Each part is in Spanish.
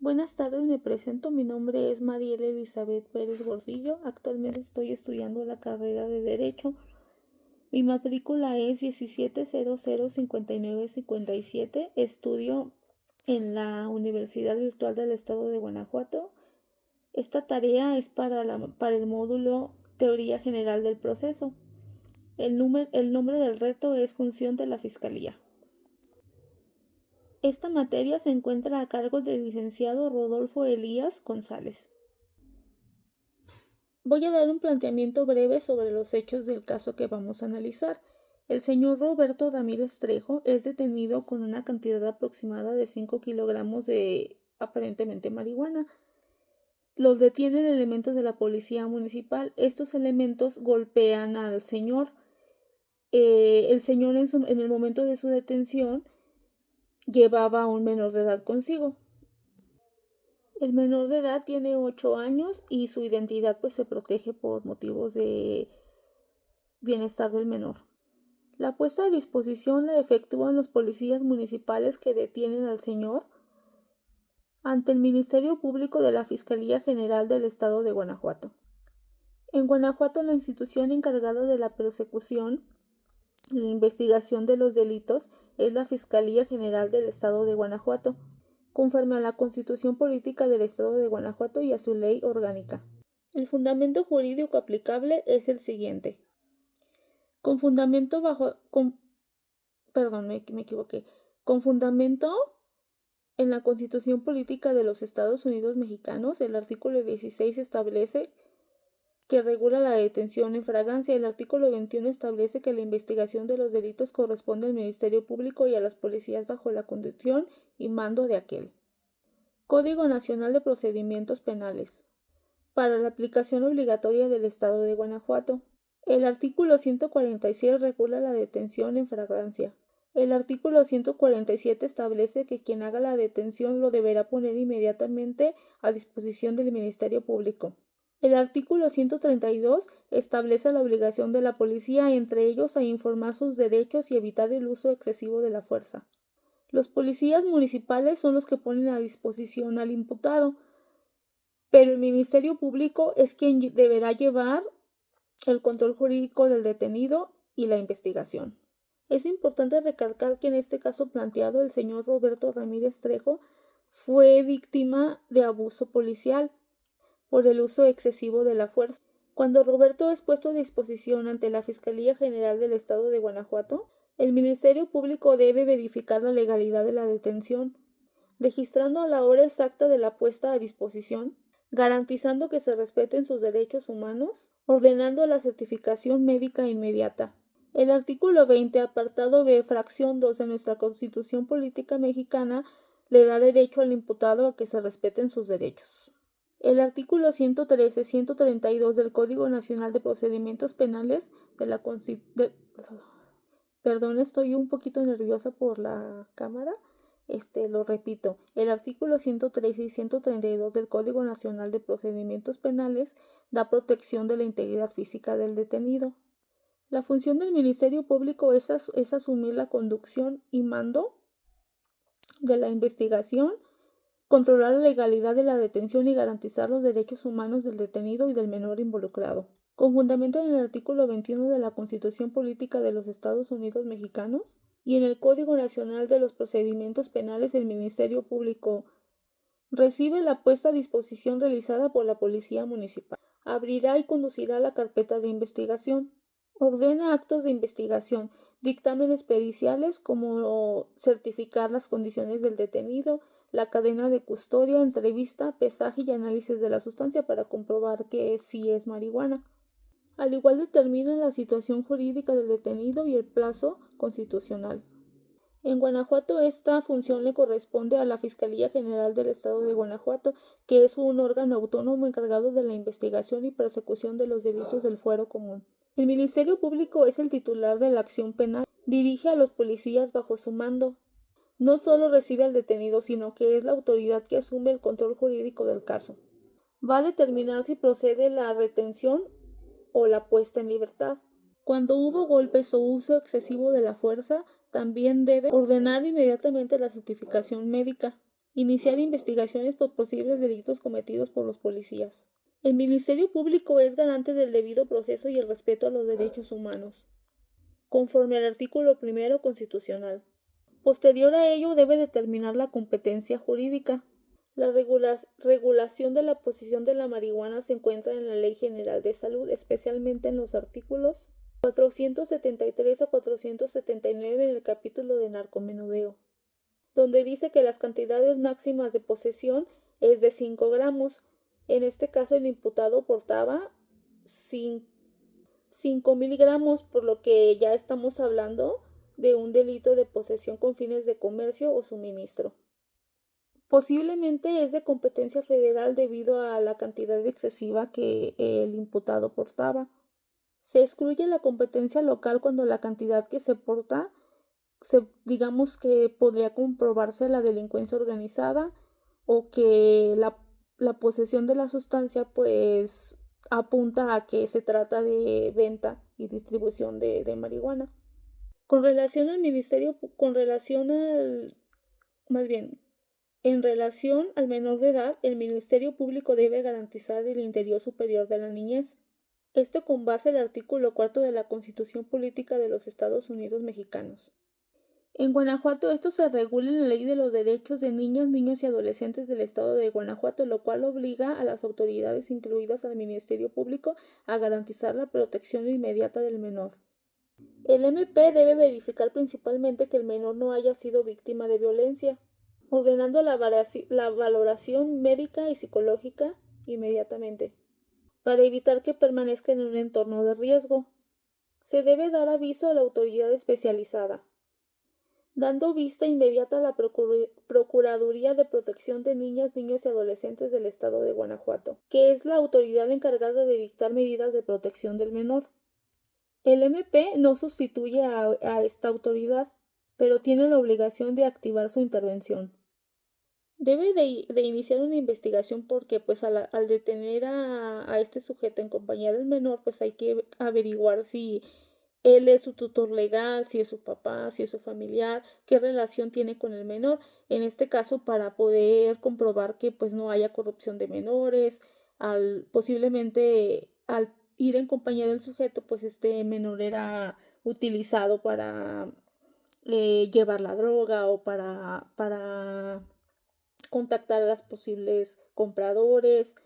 Buenas tardes, me presento. Mi nombre es Mariela Elizabeth Pérez Gordillo. Actualmente estoy estudiando la carrera de Derecho. Mi matrícula es 17005957. Estudio en la Universidad Virtual del Estado de Guanajuato. Esta tarea es para el módulo Teoría General del Proceso. El nombre del reto es Función de la Fiscalía. Esta materia se encuentra a cargo del licenciado Rodolfo Elías González. Voy a dar un planteamiento breve sobre los hechos del caso que vamos a analizar. El señor Roberto Ramírez Trejo es detenido con una cantidad aproximada de 5 kilogramos de aparentemente marihuana. Los detienen elementos de la policía municipal. Estos elementos golpean al señor. El señor en el momento de su detención llevaba a un menor de edad consigo. El menor de edad tiene 8 años y su identidad se protege por motivos de bienestar del menor. La puesta a disposición la efectúan los policías municipales que detienen al señor ante el Ministerio Público de la Fiscalía General del Estado de Guanajuato. En Guanajuato, la institución encargada de la persecución y la investigación de los delitos es la Fiscalía General del Estado de Guanajuato, conforme a la Constitución Política del Estado de Guanajuato y a su ley orgánica. El fundamento jurídico aplicable es el siguiente. Con fundamento en la Constitución Política de los Estados Unidos Mexicanos, el artículo 16 establece que regula la detención en fragancia. El artículo 21 establece que la investigación de los delitos corresponde al Ministerio Público y a las policías bajo la conducción y mando de aquel. Código Nacional de Procedimientos Penales. Para la aplicación obligatoria del Estado de Guanajuato. El artículo 146 regula la detención en fragancia. El artículo 147 establece que quien haga la detención lo deberá poner inmediatamente a disposición del Ministerio Público. El artículo 132 establece la obligación de la policía, entre ellos, a informar sus derechos y evitar el uso excesivo de la fuerza. Los policías municipales son los que ponen a disposición al imputado, pero el Ministerio Público es quien deberá llevar el control jurídico del detenido y la investigación. Es importante recalcar que en este caso planteado, el señor Roberto Ramírez Trejo fue víctima de abuso policial por el uso excesivo de la fuerza. Cuando Roberto es puesto a disposición ante la Fiscalía General del Estado de Guanajuato, el Ministerio Público debe verificar la legalidad de la detención, registrando la hora exacta de la puesta a disposición, garantizando que se respeten sus derechos humanos, ordenando la certificación médica inmediata. El artículo 20, apartado B, fracción 2 de nuestra Constitución Política Mexicana le da derecho al imputado a que se respeten sus derechos. El artículo 113 y 132 del Código Nacional de Procedimientos Penales de la Constitución... Perdón, estoy un poquito nerviosa por la cámara. Lo repito. El artículo 113 y 132 del Código Nacional de Procedimientos Penales da protección de la integridad física del detenido. La función del Ministerio Público es asumir la conducción y mando de la investigación, controlar la legalidad de la detención y garantizar los derechos humanos del detenido y del menor involucrado. Con fundamento en el artículo 21 de la Constitución Política de los Estados Unidos Mexicanos y en el Código Nacional de los Procedimientos Penales, el Ministerio Público recibe la puesta a disposición realizada por la Policía Municipal. Abrirá y conducirá la carpeta de investigación. Ordena actos de investigación, dictámenes periciales como certificar las condiciones del detenido, la cadena de custodia, entrevista, pesaje y análisis de la sustancia para comprobar que sí es marihuana. Al igual determina la situación jurídica del detenido y el plazo constitucional. En Guanajuato esta función le corresponde a la Fiscalía General del Estado de Guanajuato, que es un órgano autónomo encargado de la investigación y persecución de los delitos del fuero común. El Ministerio Público es el titular de la acción penal, dirige a los policías bajo su mando. No solo recibe al detenido, sino que es la autoridad que asume el control jurídico del caso. Va a determinar si procede la retención o la puesta en libertad. Cuando hubo golpes o uso excesivo de la fuerza, también debe ordenar inmediatamente la certificación médica. Iniciar investigaciones por posibles delitos cometidos por los policías. El Ministerio Público es garante del debido proceso y el respeto a los derechos humanos, conforme al artículo 1 constitucional. Posterior a ello debe determinar la competencia jurídica. La regulación de la posesión de la marihuana se encuentra en la Ley General de Salud, especialmente en los artículos 473 a 479 en el capítulo de narcomenudeo, donde dice que las cantidades máximas de posesión es de 5 gramos. En este caso el imputado portaba 5.000 gramos, por lo que ya estamos hablando de un delito de posesión con fines de comercio o suministro. Posiblemente es de competencia federal debido a la cantidad excesiva que el imputado portaba. Se excluye la competencia local cuando la cantidad que se porta, digamos que podría comprobarse la delincuencia organizada o que la posesión de la sustancia pues apunta a que se trata de venta y distribución de marihuana. En relación al menor de edad, el Ministerio Público debe garantizar el interés superior de la niñez. Esto con base al artículo 4 de la Constitución Política de los Estados Unidos Mexicanos. En Guanajuato esto se regula en la Ley de los Derechos de Niñas, Niños y Adolescentes del Estado de Guanajuato, lo cual obliga a las autoridades, incluidas al Ministerio Público, a garantizar la protección inmediata del menor. El MP debe verificar principalmente que el menor no haya sido víctima de violencia, ordenando la valoración médica y psicológica inmediatamente, para evitar que permanezca en un entorno de riesgo. Se debe dar aviso a la autoridad especializada, dando vista inmediata a la Procuraduría de Protección de Niñas, Niños y Adolescentes del Estado de Guanajuato, que es la autoridad encargada de dictar medidas de protección del menor. El MP no sustituye a esta autoridad, pero tiene la obligación de activar su intervención. Debe de iniciar una investigación porque pues al detener a este sujeto en compañía del menor, pues hay que averiguar si él es su tutor legal, si es su papá, si es su familiar, qué relación tiene con el menor. En este caso, para poder comprobar que pues no haya corrupción de menores, posiblemente al ir en compañía del sujeto, pues este menor era utilizado para llevar la droga o para contactar a los posibles compradores.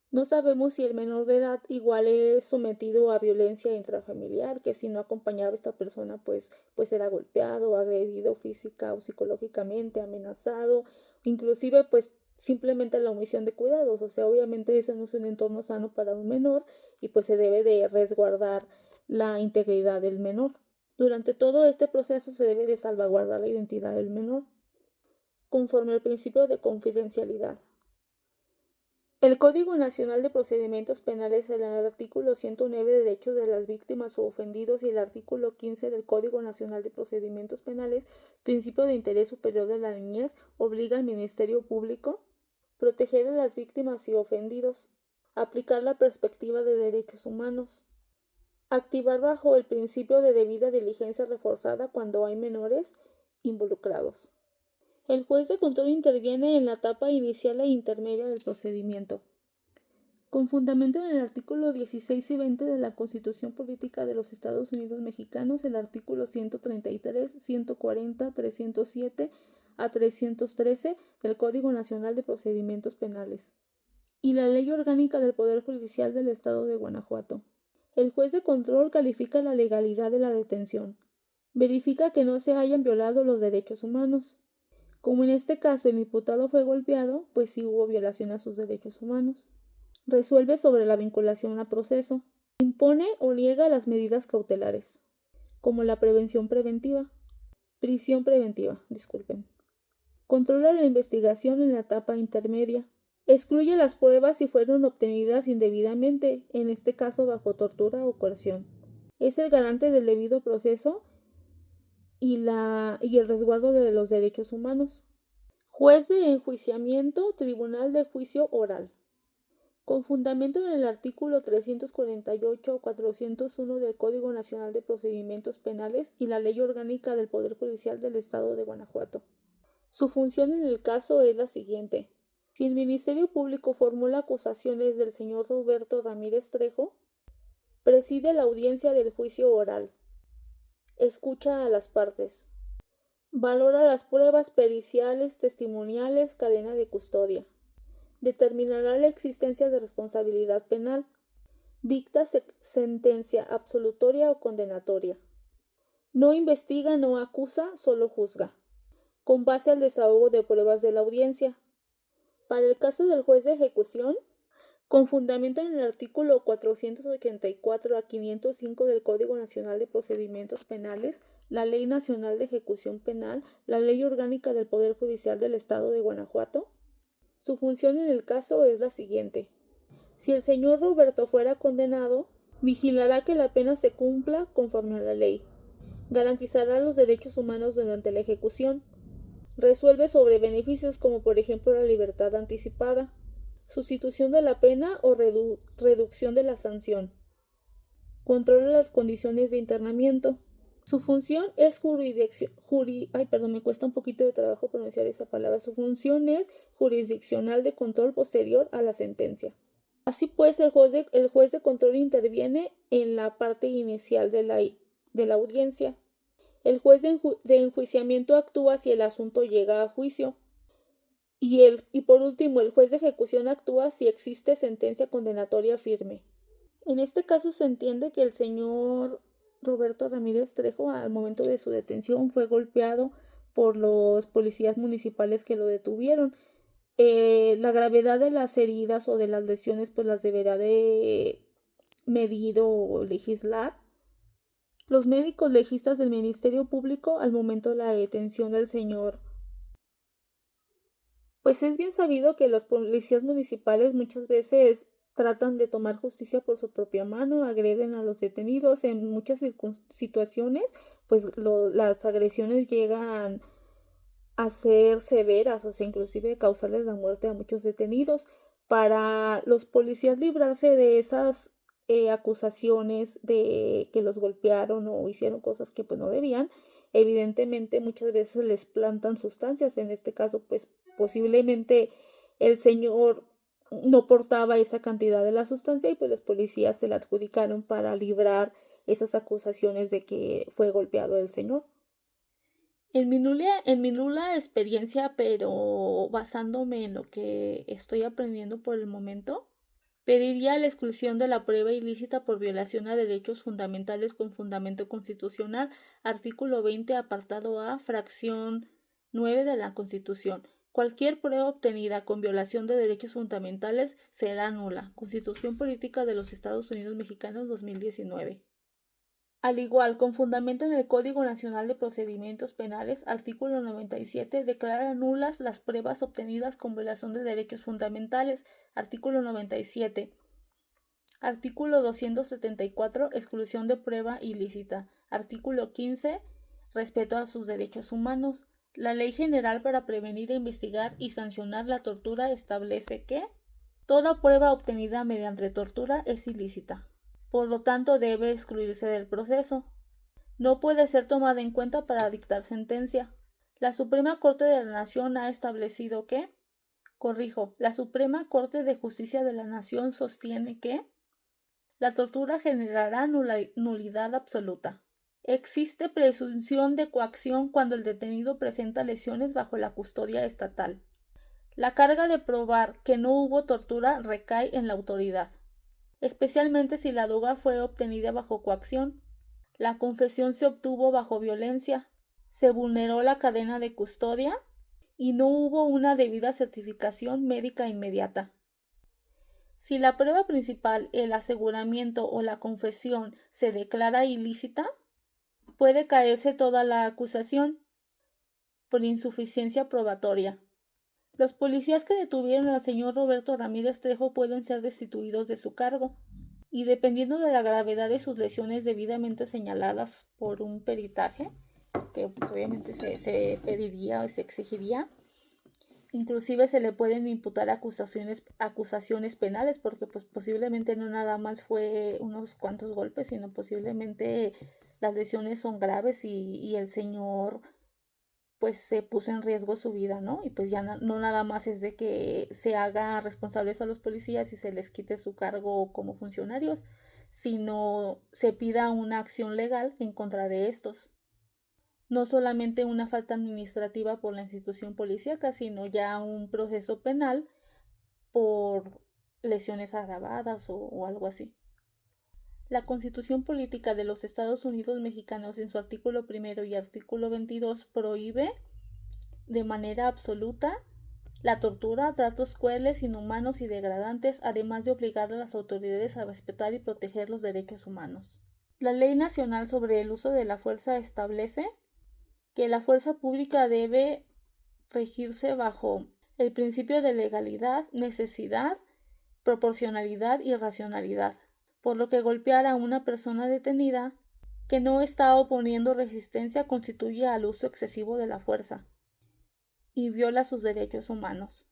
No sabemos si el menor de edad igual es sometido a violencia intrafamiliar, que si no acompañaba a esta persona pues era golpeado, agredido física o psicológicamente, amenazado, inclusive pues simplemente la omisión de cuidados. O sea, obviamente ese no es un entorno sano para un menor y pues se debe de resguardar la integridad del menor. Durante todo este proceso se debe de salvaguardar la identidad del menor, conforme al principio de confidencialidad. El Código Nacional de Procedimientos Penales, en el artículo 109 de Derechos de las Víctimas o Ofendidos y el artículo 15 del Código Nacional de Procedimientos Penales, Principio de Interés Superior de la Niñez, obliga al Ministerio Público a proteger a las víctimas y ofendidos, aplicar la perspectiva de derechos humanos, activar bajo el principio de debida diligencia reforzada cuando hay menores involucrados. El juez de control interviene en la etapa inicial e intermedia del procedimiento. Con fundamento en el artículo 16 y 20 de la Constitución Política de los Estados Unidos Mexicanos, el artículo 133, 140, 307 a 313 del Código Nacional de Procedimientos Penales, y la Ley Orgánica del Poder Judicial del Estado de Guanajuato. El juez de control califica la legalidad de la detención. Verifica que no se hayan violado los derechos humanos. Como en este caso el imputado fue golpeado, pues sí hubo violación a sus derechos humanos. Resuelve sobre la vinculación a proceso. Impone o niega las medidas cautelares, como la prisión preventiva. Controla la investigación en la etapa intermedia. Excluye las pruebas si fueron obtenidas indebidamente, en este caso bajo tortura o coerción. Es el garante del debido proceso y el resguardo de los derechos humanos. Juez de enjuiciamiento, tribunal de juicio oral. Con fundamento en el artículo 348 o 401 del Código Nacional de Procedimientos Penales y la Ley Orgánica del Poder Judicial del Estado de Guanajuato. Su función en el caso es la siguiente. Si el Ministerio Público formula acusaciones del señor Roberto Ramírez Trejo, preside la audiencia del juicio oral, escucha a las partes, valora las pruebas periciales, testimoniales, cadena de custodia, determinará la existencia de responsabilidad penal, dicta sentencia absolutoria o condenatoria. No investiga, no acusa, solo juzga, con base al desahogo de pruebas de la audiencia. Para el caso del juez de ejecución, con fundamento en el artículo 484 a 505 del Código Nacional de Procedimientos Penales, la Ley Nacional de Ejecución Penal, la Ley Orgánica del Poder Judicial del Estado de Guanajuato, su función en el caso es la siguiente. Si el señor Roberto fuera condenado, vigilará que la pena se cumpla conforme a la ley, garantizará los derechos humanos durante la ejecución, resuelve sobre beneficios como por ejemplo la libertad anticipada, sustitución de la pena o reducción de la sanción, controla las condiciones de internamiento. Su función es me cuesta un poquito de trabajo pronunciar esa palabra. Su función es jurisdiccional de control posterior a la sentencia. Así pues, el juez de control interviene en la parte inicial de la audiencia. El juez de enjuiciamiento actúa si el asunto llega a juicio. Y por último, el juez de ejecución actúa si existe sentencia condenatoria firme. En este caso se entiende que el señor Roberto Ramírez Trejo, al momento de su detención, fue golpeado por los policías municipales que lo detuvieron. La gravedad de las heridas o de las lesiones pues las deberá de medir o legislar los médicos legistas del Ministerio Público al momento de la detención del señor. Pues es bien sabido que los policías municipales muchas veces tratan de tomar justicia por su propia mano, agreden a los detenidos. En muchas situaciones pues las agresiones llegan a ser severas, o sea, inclusive causarles la muerte a muchos detenidos. Para los policías librarse de esas acusaciones de que los golpearon o hicieron cosas que pues no debían, evidentemente muchas veces les plantan sustancias. En este caso pues posiblemente el señor no portaba esa cantidad de la sustancia y pues los policías se la adjudicaron para librar esas acusaciones de que fue golpeado el señor. En mi nula experiencia, pero basándome en lo que estoy aprendiendo por el momento, pediría la exclusión de la prueba ilícita por violación a derechos fundamentales con fundamento constitucional, artículo 20, apartado A, fracción 9 de la Constitución. Cualquier prueba obtenida con violación de derechos fundamentales será nula. Constitución Política de los Estados Unidos Mexicanos 2019. Al igual, con fundamento en el Código Nacional de Procedimientos Penales, artículo 97, declara nulas las pruebas obtenidas con violación de derechos fundamentales, artículo 97. Artículo 274, exclusión de prueba ilícita. Artículo 15, respeto a sus derechos humanos. La Ley General para prevenir, investigar y sancionar la tortura establece que toda prueba obtenida mediante tortura es ilícita. Por lo tanto, debe excluirse del proceso. No puede ser tomada en cuenta para dictar sentencia. La Suprema Corte de la Nación ha establecido que, la Suprema Corte de Justicia de la Nación sostiene que la tortura generará nulidad absoluta. Existe presunción de coacción cuando el detenido presenta lesiones bajo la custodia estatal. La carga de probar que no hubo tortura recae en la autoridad, especialmente si la droga fue obtenida bajo coacción. La confesión se obtuvo bajo violencia, se vulneró la cadena de custodia y no hubo una debida certificación médica inmediata. Si la prueba principal, el aseguramiento o la confesión se declara ilícita, puede caerse toda la acusación por insuficiencia probatoria. Los policías que detuvieron al señor Roberto Ramírez Trejo pueden ser destituidos de su cargo y, dependiendo de la gravedad de sus lesiones debidamente señaladas por un peritaje, que pues obviamente se pediría o se exigiría, inclusive se le pueden imputar acusaciones penales, porque pues posiblemente no nada más fue unos cuantos golpes, sino posiblemente las lesiones son graves y el señor pues se puso en riesgo su vida, ¿no? Y pues ya no nada más es de que se haga responsables a los policías y se les quite su cargo como funcionarios, sino se pida una acción legal en contra de estos. No solamente una falta administrativa por la institución policíaca, sino ya un proceso penal por lesiones agravadas o algo así. La Constitución Política de los Estados Unidos Mexicanos en su artículo primero y artículo 22 prohíbe de manera absoluta la tortura, tratos crueles, inhumanos y degradantes, además de obligar a las autoridades a respetar y proteger los derechos humanos. La Ley Nacional sobre el Uso de la Fuerza establece que la fuerza pública debe regirse bajo el principio de legalidad, necesidad, proporcionalidad y racionalidad, por lo que golpear a una persona detenida que no está oponiendo resistencia constituye al uso excesivo de la fuerza y viola sus derechos humanos.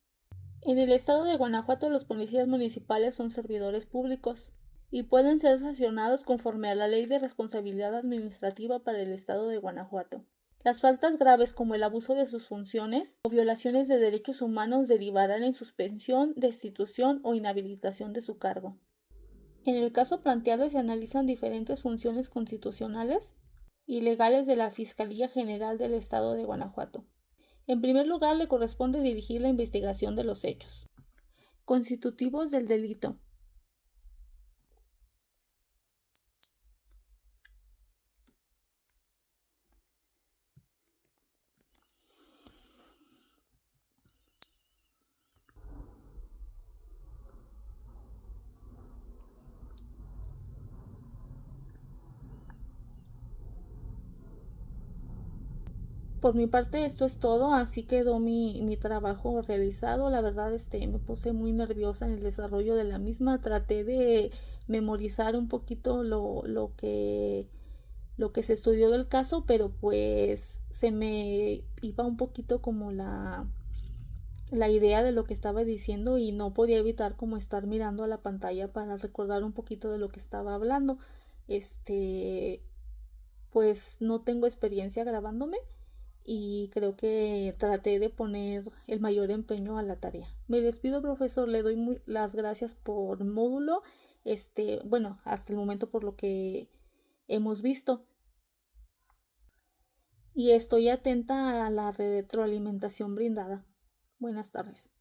En el estado de Guanajuato los policías municipales son servidores públicos y pueden ser sancionados conforme a la Ley de Responsabilidad Administrativa para el estado de Guanajuato. Las faltas graves como el abuso de sus funciones o violaciones de derechos humanos derivarán en suspensión, destitución o inhabilitación de su cargo. En el caso planteado se analizan diferentes funciones constitucionales y legales de la Fiscalía General del Estado de Guanajuato. En primer lugar, le corresponde dirigir la investigación de los hechos constitutivos del delito. Por mi parte esto es todo, así quedó mi trabajo realizado. La verdad me puse muy nerviosa en el desarrollo de la misma. Traté de memorizar un poquito lo que se estudió del caso, pero pues se me iba un poquito como la idea de lo que estaba diciendo y no podía evitar como estar mirando a la pantalla para recordar un poquito de lo que estaba hablando. Pues no tengo experiencia grabándome y creo que traté de poner el mayor empeño a la tarea. Me despido, profesor, le doy las gracias por módulo, bueno, hasta el momento por lo que hemos visto y estoy atenta a la retroalimentación brindada. Buenas tardes.